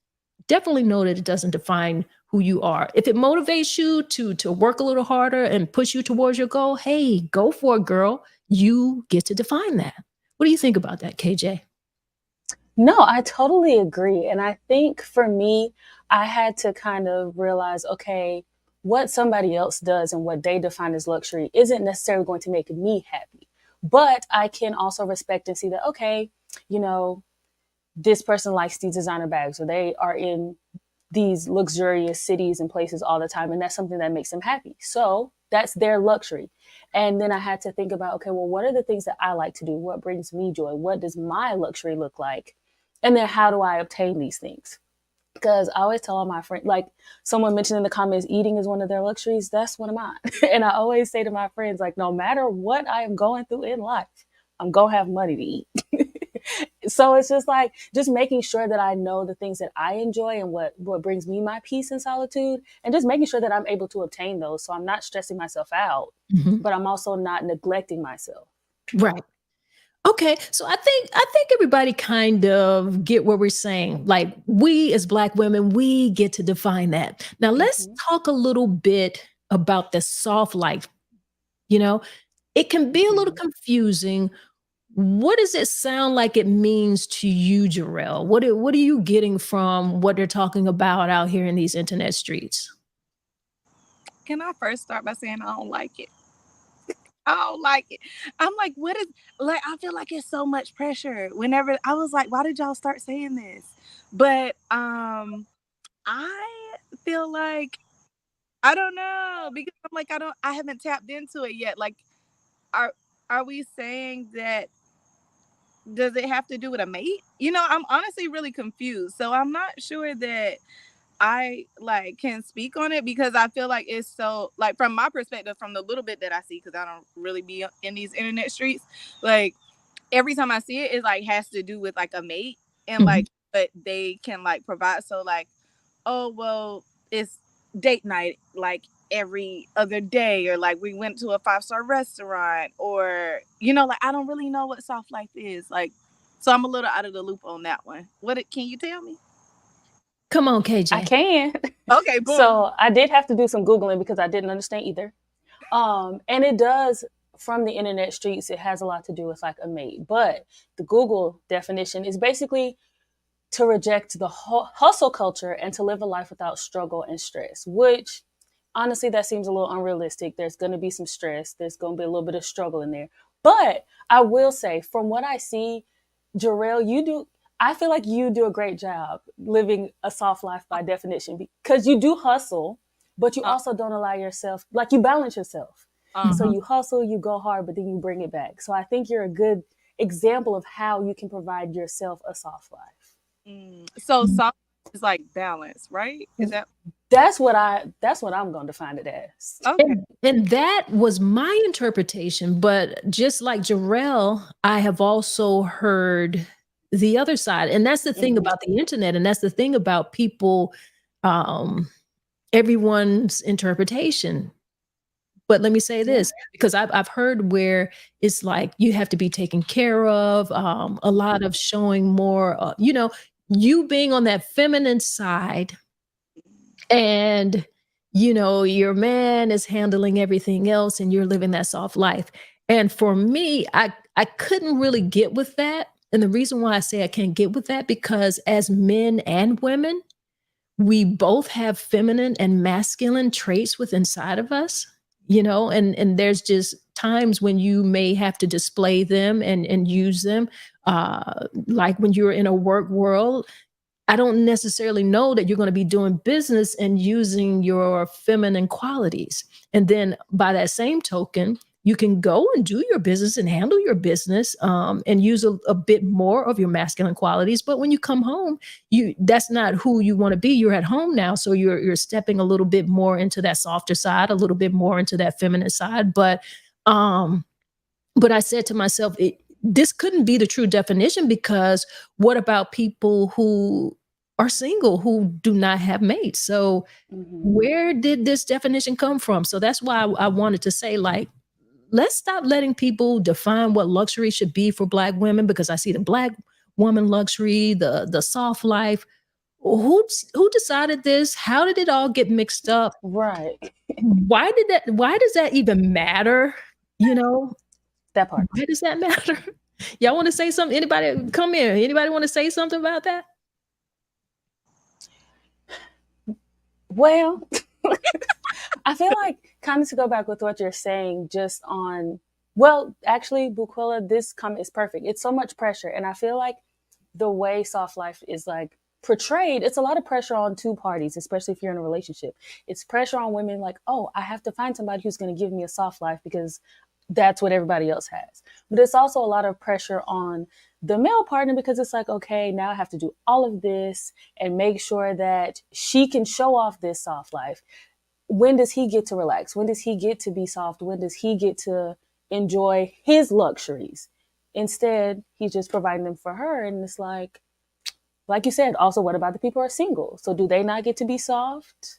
definitely know that it doesn't define who you are. If it motivates you to work a little harder and push you towards your goal, hey, go for it, girl. You get to define that. What do you think about that, KJ? No, I totally agree. And I think for me, I had to kind of realize, okay, what somebody else does and what they define as luxury isn't necessarily going to make me happy. But I can also respect and see that, okay, this person likes these designer bags, or they are in these luxurious cities and places all the time, and that's something that makes them happy. So that's their luxury. And then I had to think about, okay, well, what are the things that I like to do? What brings me joy? What does my luxury look like? And then how do I obtain these things? Because I always tell all my friends, like someone mentioned in the comments, eating is one of their luxuries. That's one of mine. And I always say to my friends, like, no matter what I am going through in life, I'm going to have money to eat. So it's just like, just making sure that I know the things that I enjoy and what brings me my peace and solitude, and just making sure that I'm able to obtain those. So I'm not stressing myself out, but I'm also not neglecting myself. Right. Okay. So I think everybody kind of get what we're saying. Like, we as Black women, we get to define that. Now let's talk a little bit about the soft life You know, it can be a little confusing. What does it sound like it means to you, Jarrell? What are you getting from what they're talking about out here in these internet streets? Can I first start by saying I don't like it? I don't like it. I'm like, what is like? I feel like it's so much pressure. Whenever I was like, why did y'all start saying this? But I feel like I don't know because I'm like I haven't tapped into it yet. Like, are are we saying that? Does it have to do with a mate? I'm honestly really confused. So I'm not sure that I like can speak on it because I feel like it's so like from my perspective, from the little bit that I see, because I don't really be in these internet streets. Like every time I see it, it like has to do with like a mate and Mhm. like but they can like provide. So like, oh well, it's date night like every other day, or like we went to a 5-star restaurant, or like I don't really know what soft life is like. So I'm a little out of the loop on that one. Can you tell me? Come on, I KJ. can. Okay, boom. So I did have to do some Googling because I didn't understand either. And it does, from the internet streets, it has a lot to do with like a mate. But the Google definition is basically to reject the hustle culture and to live a life without struggle and stress, which honestly, that seems a little unrealistic. There's going to be some stress. There's going to be a little bit of struggle in there. But I will say, from what I see, Jarrell, I feel like you do a great job living a soft life by definition because you do hustle, but you also don't allow yourself, like you balance yourself. So Mhm. you hustle, you go hard, but then you bring it back. So I think you're a good example of how you can provide yourself a soft life. So soft is like balance, right? Is that That's what I'm going to define it as. okay? And that was my interpretation. But just like Jarrell, I have also heard the other side. And that's the thing about the internet. And that's the thing about people, um, everyone's interpretation. But let me say this, because I've heard where it's like you have to be taken care of, a lot of showing more, you being on that feminine side, and your man is handling everything else and you're living that soft life. And for me, I couldn't really get with that. And the reason why I say I can't get with that, because as men and women, we both have feminine and masculine traits within inside of us, and there's just times when you may have to display them and use them, like when you're in a work world. I don't necessarily know that you're going to be doing business and using your feminine qualities. And then by that same token, you can go and do your business and handle your business, and use a bit more of your masculine qualities. But when you come home, that's not who you want to be. You're at home now. So you're stepping a little bit more into that softer side, a little bit more into that feminine side. But I said to myself, this couldn't be the true definition, because what about people who are single, who do not have mates? So where did this definition come from? So that's why I wanted to say, like, let's stop letting people define what luxury should be for Black women, because I see the Black woman luxury, the soft life. Who decided this? How did it all get mixed up? Right. Why does that even matter? You know, That part. why does that matter? Y'all want to say something? Anybody come here? Anybody want to say something about that? Well, I feel like kind of to go back with what you're saying, just on, well, actually, Buquilla, this comment is perfect. It's so much pressure. And I feel like the way soft life is like portrayed, it's a lot of pressure on two parties, especially if you're in a relationship. It's pressure on women like, oh, I have to find somebody who's going to give me a soft life because that's what everybody else has. But it's also a lot of pressure on the male partner, because it's like, okay, now I have to do all of this and make sure that she can show off this soft life. When does he get to relax? When does he get to be soft? When does he get to enjoy his luxuries? Instead, he's just providing them for her. And it's like you said, also, what about the people who are single? So do they not get to be soft?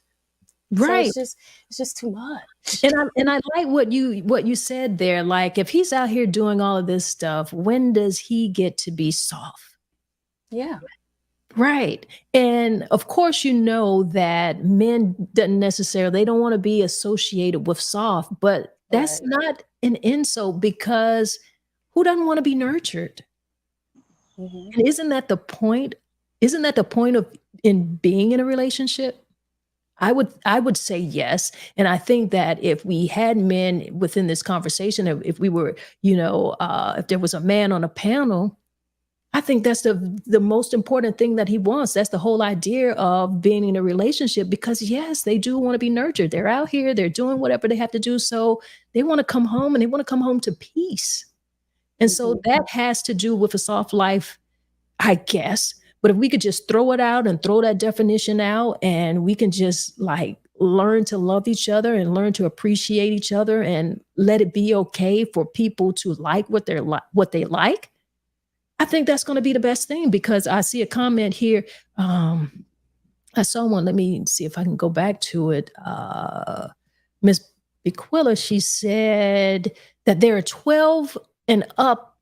Right. So it's just too much. And I like what you said there. Like, if he's out here doing all of this stuff, when does he get to be soft? Yeah. Right. And of course, that men doesn't necessarily, they don't want to be associated with soft, but That's Right. not an insult, because who doesn't want to be nurtured? Mhm. And isn't that the point? Isn't that the point of in being in a relationship? I would say yes. And I think that if we had men within this conversation, if we were, if there was a man on a panel, I think that's the most important thing that he wants. That's the whole idea of being in a relationship, because yes, they do want to be nurtured. They're out here, they're doing whatever they have to do. So they want to come home, and they want to come home to peace. And so Mhm. that has to do with a soft life, I guess. But if we could just throw it out and throw that definition out, and we can just like learn to love each other and learn to appreciate each other, and let it be okay for people to like what they like, I think that's going to be the best thing. Because I see a comment here. I saw one. Let me see if I can go back to it. Miss Bequilla, she said that there are 12 and up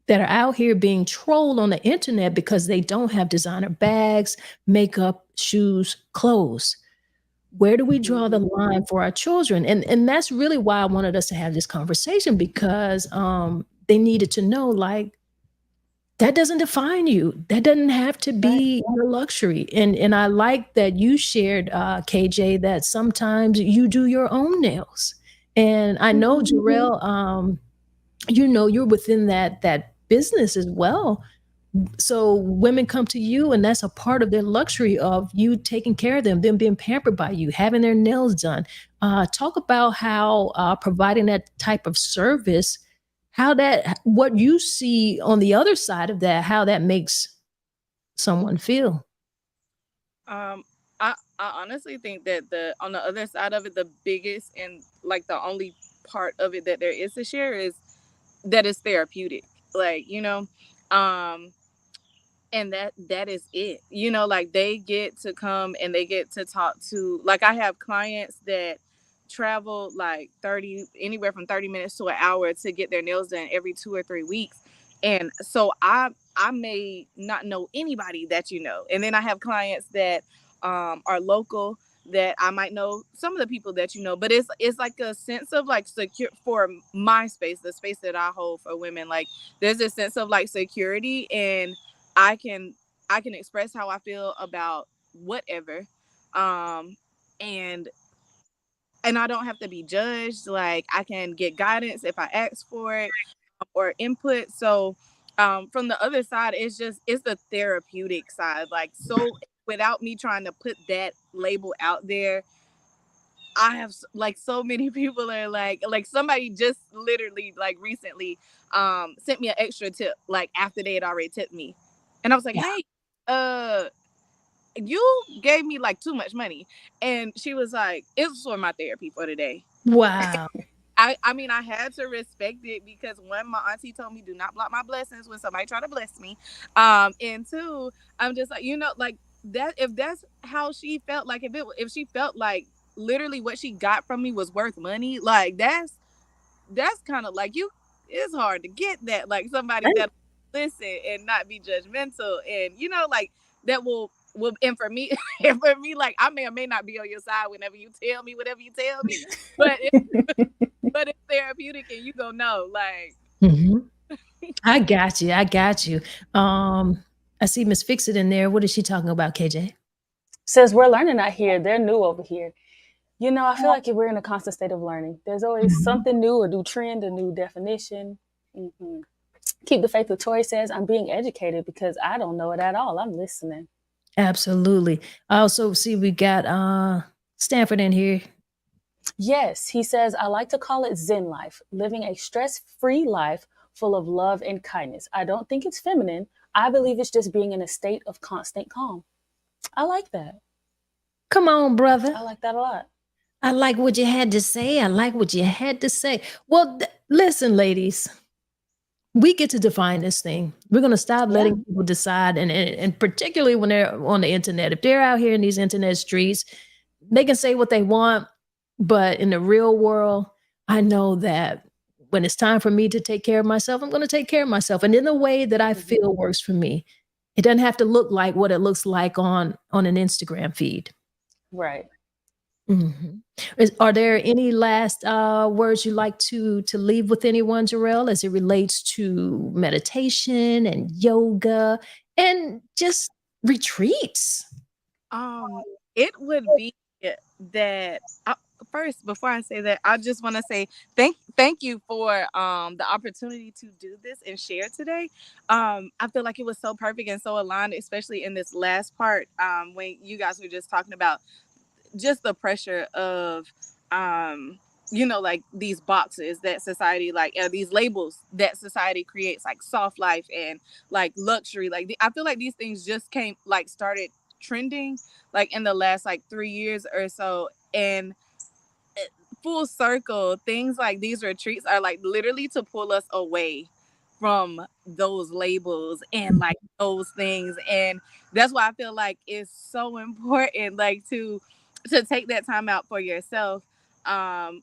that are out here being trolled on the internet because they don't have designer bags, makeup, shoes, clothes. Where do we draw the line for our children? And that's really why I wanted us to have this conversation, because they needed to know, like, that doesn't define you. That doesn't have to Right. be your luxury. And I like that you shared, KJ, that sometimes you do your own nails. And I know, Jarrell, you're within that business as well. So women come to you, and that's a part of their luxury of you taking care of them being pampered by you, having their nails done. Talk about how providing that type of service, how that, what you see on the other side of that, how that makes someone feel. Um, I honestly think that the on the other side of it, the biggest and like the only part of it that there is to share is that it's therapeutic. Like, um, and that is it. Like they get to come and they get to talk to, like, I have clients that travel like 30, anywhere from 30 minutes to an hour to get their nails done every 2 or 3 weeks. And so I may not know anybody that, and then I have clients that are local, that I might know some of the people that, but it's like a sense of like secure for my space, the space that I hold for women. Like there's a sense of like security, and I can express how I feel about whatever. Um and I don't have to be judged. Like I can get guidance if I ask for it, or input. So from the other side, it's the therapeutic side. Like, so without me trying to put that label out there, I have like so many people are like somebody just literally like recently sent me an extra tip like after they had already tipped me. And I was like, Yeah. "Hey, uh you gave me like too much money." And she was like, "It was for my therapy for today." Wow. I mean, I had to respect it because one, my auntie told me do not block my blessings when somebody try to bless me. And two, I'm just like, like that, if that's how she felt, like if she felt like literally what she got from me was worth money, like that's kind of like, it's hard to get that, like somebody Right. that listen and not be judgmental, and like that will and for me and for me, like I may or may not be on your side whenever you tell me whatever you tell me, but it's therapeutic, and you gonna know, like. Mhm. I got you. I got you. I see Miss Fix It in there. What is she talking about, KJ? Says we're learning out here. They're new over here. I feel like we're in a constant state of learning. There's always Mhm. something new, a new trend, a new definition. hmm Keep the faith with Tori says, I'm being educated because I don't know it at all. I'm listening. Absolutely. I also see we got Stanford in here. Yes, he says, I like to call it Zen life, living a stress free life full of love and kindness. I don't think it's feminine. I believe it's just being in a state of constant calm. I like that. Come on, brother. I like that a lot. I like what you had to say. I like what you had to say. Well, listen, ladies, we get to define this thing. We're going to stop Yeah. letting people decide. And particularly when they're on the internet, if they're out here in these internet streets, they can say what they want. But in the real world, I know that when it's time for me to take care of myself, I'm going to take care of myself. And in the way that I feel works for me. It doesn't have to look like what it looks like on an Instagram feed. Right. Mhm. Are there any last words you'd like to leave with anyone, Jarrell, as it relates to meditation and yoga and just retreats? Um, it would be that first, before I say that, I just want to say thank you for the opportunity to do this and share today. I feel like it was so perfect and so aligned, especially in this last part when you guys were just talking about just the pressure of like these boxes that society like these labels that society creates, like soft life and like luxury. Like I feel like these things just came like started trending like in the last like 3 years or so, and full circle things like these retreats are like literally to pull us away from those labels and like those things. And that's why I feel like it's so important like to take that time out for yourself. um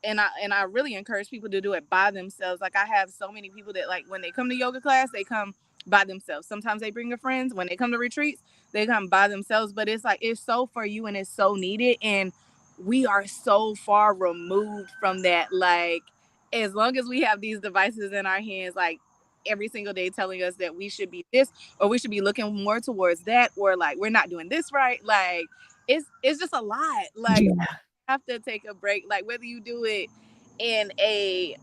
and I really encourage people to do it by themselves. Like I have so many people that like when they come to yoga class, they come by themselves. Sometimes they bring their friends. When they come to retreats, they come by themselves. But it's like it's so for you and it's so needed. And we are so far removed from that. Like as long as we have these devices in our hands, like every single day telling us that we should be this or we should be looking more towards that, or like we're not doing this right. Like it's just a lot. Like Yeah. have to take a break, like whether you do it in a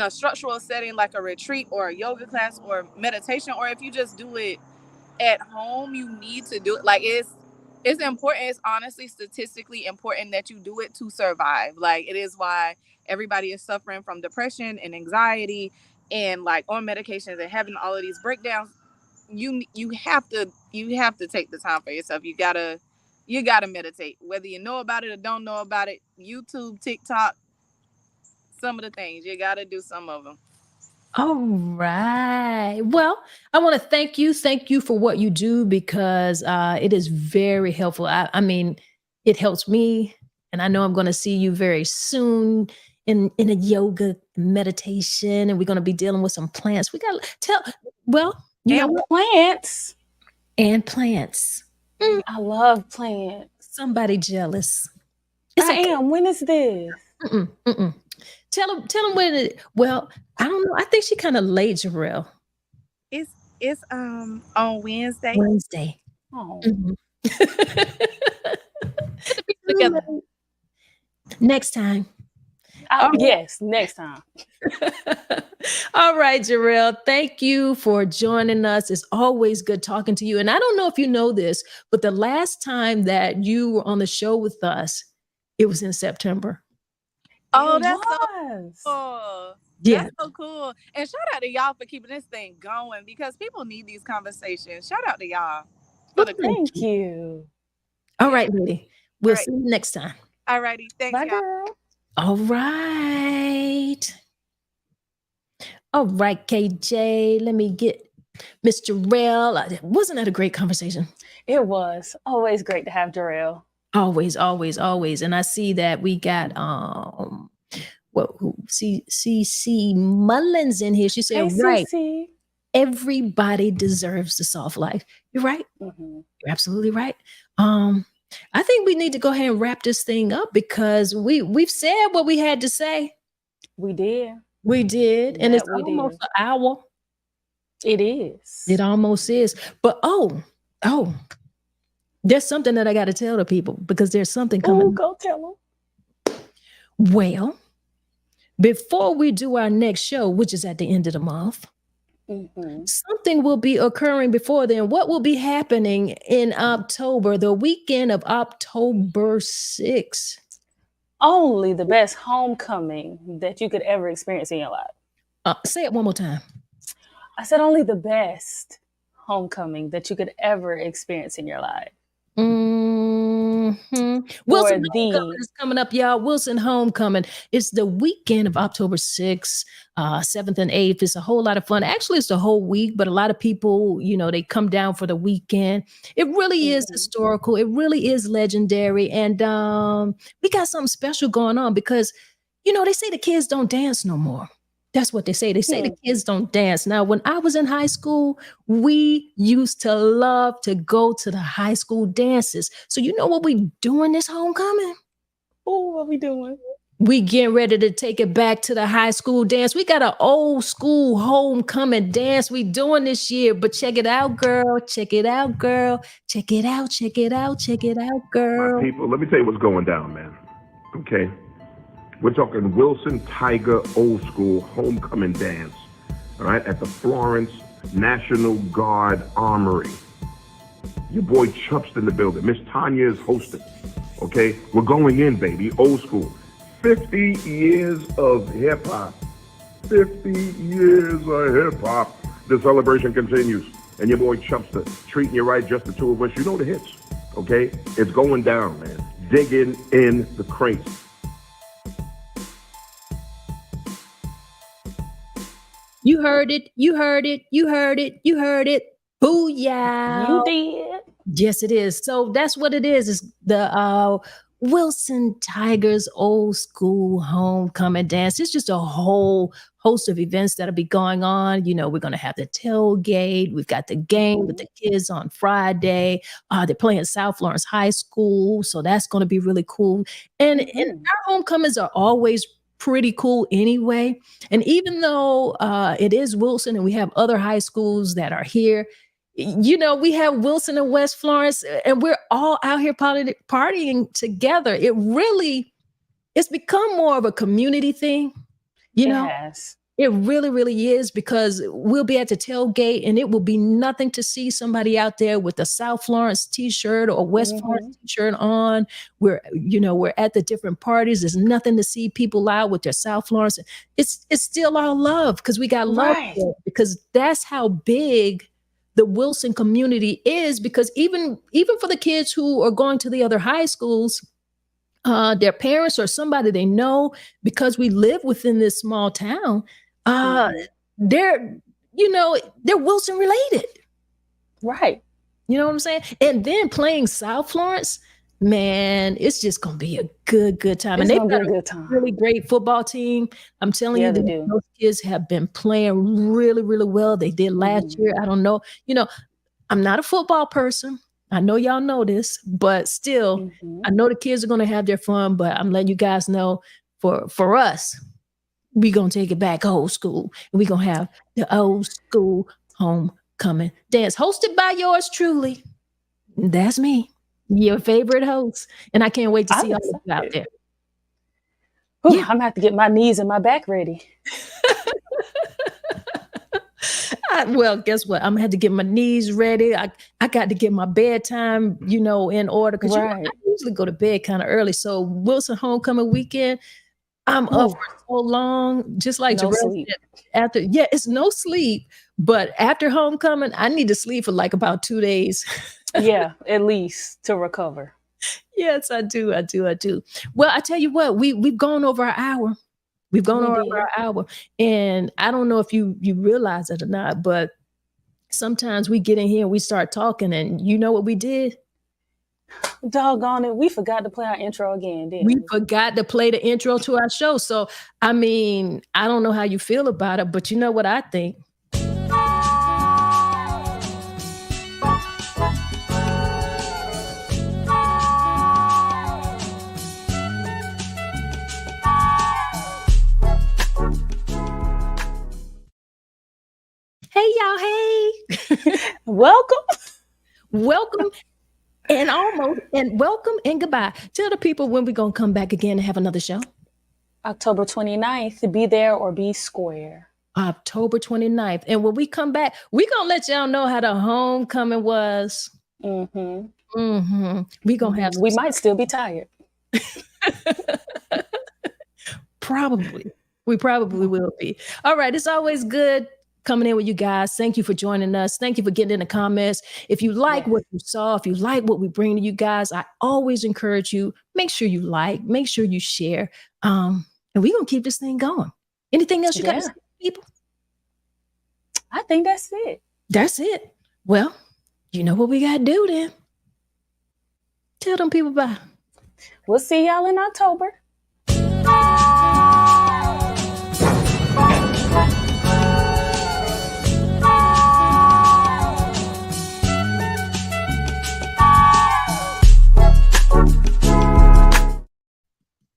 structural setting like a retreat or a yoga class or meditation, or if you just do it at home, you need to do it. Like it's important. It's honestly statistically important that you do it to survive. Like it is why everybody is suffering from depression and anxiety and like on medications and having all of these breakdowns. You have to take the time for yourself. You gotta meditate, whether you know about it or don't know about it. YouTube, TikTok, some of the things you gotta do, some of them. All right. Well, I want to thank you for what you do because it is very helpful. I mean, it helps me, and I know I'm going to see you very soon in a yoga meditation, and we're going to be dealing with some plants. We got to tell. Well, you know And what? plants. And plants. I love plants. Somebody jealous. It's I okay. am. When is this? Tell them when it. Well, I don't know. I think she kind of late, Jarrell. It's on Wednesday. Wednesday. Oh. Mhm. Put the pieces together. Next time. Yes, next time. All right, Jarrell. Thank you for joining us. It's always good talking to you. And I don't know if you know this, but the last time that you were on the show with us, it was in September. Oh, It that's so was. cool. Yeah. That's so cool. And shout out to y'all for keeping this thing going, because people need these conversations. Shout out to y'all. Well, Thank you. All right, lady. We'll All right. see you next time. Alrighty. Thanks, Bye, y'all. girl. All right. All right, KJ. Let me get Miss Jarrell. Wasn't that a great conversation? It was always great to have Jarrell. Always, always, always. And I see that we got CC Mullins in here. She said, Hey, right. Cece. Everybody deserves the soft life. You're right. Mm-hmm. You're absolutely right. I think we need to go ahead and wrap this thing up because we've said what we had to say. We did. We did. And Yeah, it's we almost did. an hour. It is. It almost is. But there's something that I got to tell the people because there's something coming. Oh, go tell them. Well, before we do our next show, which is at the end of the month, something will be occurring before then. What will be happening in October, the weekend of October 6th? Only the best homecoming that you could ever experience in your life. Say it one more time. I said only the best homecoming that you could ever experience in your life. Wilson Homecoming is coming up, y'all. Wilson Homecoming. It's the weekend of October 6th, 7th and 8th. It's a whole lot of fun. Actually, it's the whole week, but a lot of people, they come down for the weekend. It really is historical. It really is legendary. And we got something special going on because, they say the kids don't dance no more. That's what they say. They say the kids don't dance. Now, when I was in high school, we used to love to go to the high school dances. So you know what we doing this homecoming? Oh, what we doing? We getting ready to take it back to the high school dance. We got an old school homecoming dance we doing this year, but check it out, girl. Check it out, girl. Check it out, check it out, check it out, My girl. people, let me tell you what's going down, man. Okay? We're talking Wilson Tiger old school homecoming dance, all right, at the Florence National Guard Armory. Your boy Chump's in the building. Miss Tanya is hosting, okay? We're going in, baby, old school. 50 years of hip-hop. 50 years of hip-hop. The celebration continues. And your boy Chumpster treating you right, just the two of us. You know the hits, okay? It's going down, man. Digging in the crates. You heard it, you heard it, you heard it, you heard it. Booyah. You did. Yes, it is. So that's what it is. It's the Wilson Tigers old school homecoming dance. It's just a whole host of events that'll be going on. You know, we're going to have the tailgate. We've got the game with the kids on Friday. They're playing South Florence High School. So that's going to be really cool. And our homecomings are always pretty cool anyway. And even though it is Wilson and we have other high schools that are here, you know, we have Wilson and West Florence, and we're all out here partying together. It's become more of a community thing. You know, it really, really is, because we'll be at the tailgate and it will be nothing to see somebody out there with a South Florence t-shirt or West Florence t-shirt on. We're at the different parties. There's nothing to see people out with their South Florence. It's still all love, because we got love for it, because that's how big the Wilson community is. Because even for the kids who are going to the other high schools, their parents or somebody they know, because we live within this small town, they're Wilson related. Right. You know what I'm saying? And then playing South Florence, man, it's just going to be a good time. It's and gonna they've be got a good time. really great football team. I'm telling you, those kids have been playing really, really well. They did last year. I don't know. You know, I'm not a football person. I know y'all know this, but still, I know the kids are going to have their fun, but I'm letting you guys know, for us, we're going to take it back old school. And we're going to have the old school homecoming dance hosted by yours truly. That's me, your favorite host. And I can't wait to see all of you out there. Ooh, I'm going to have to get my knees and my back ready. Well, guess what? I'm gonna have to get my knees ready. I got to get my bedtime, in order, because I usually go to bed kind of early. So Wilson homecoming weekend, I'm up for so long, just like Jarrell said. It's no sleep, but after homecoming, I need to sleep for like about 2 days. Yeah, at least to recover. Yes, I do. Well, I tell you what, we've gone over our hour. We've gone over our hour, and I don't know if you realize it or not, but sometimes we get in here and we start talking, and you know what we did? Doggone it, we forgot to play our intro again, didn't we? We forgot to play the intro to our show. So, I mean, I don't know how you feel about it, but you know what I think? Hey, y'all. Hey. Welcome. And welcome and goodbye. Tell the people when we're going to come back again and have another show. October 29th, be there or be square. October 29th. And when we come back, we're going to let y'all know how the homecoming was. We're going to have We might still be tired. Probably. We probably will be. All right. It's always good coming in with you guys. Thank you for joining us. Thank you for getting in the comments. If you like what you saw, if you like what we bring to you guys, I always encourage you, make sure you like, make sure you share. And we're going to keep this thing going. Anything else you got to say, people? I think that's it. That's it. Well, you know what we got to do then. Tell them people bye. We'll see y'all in October.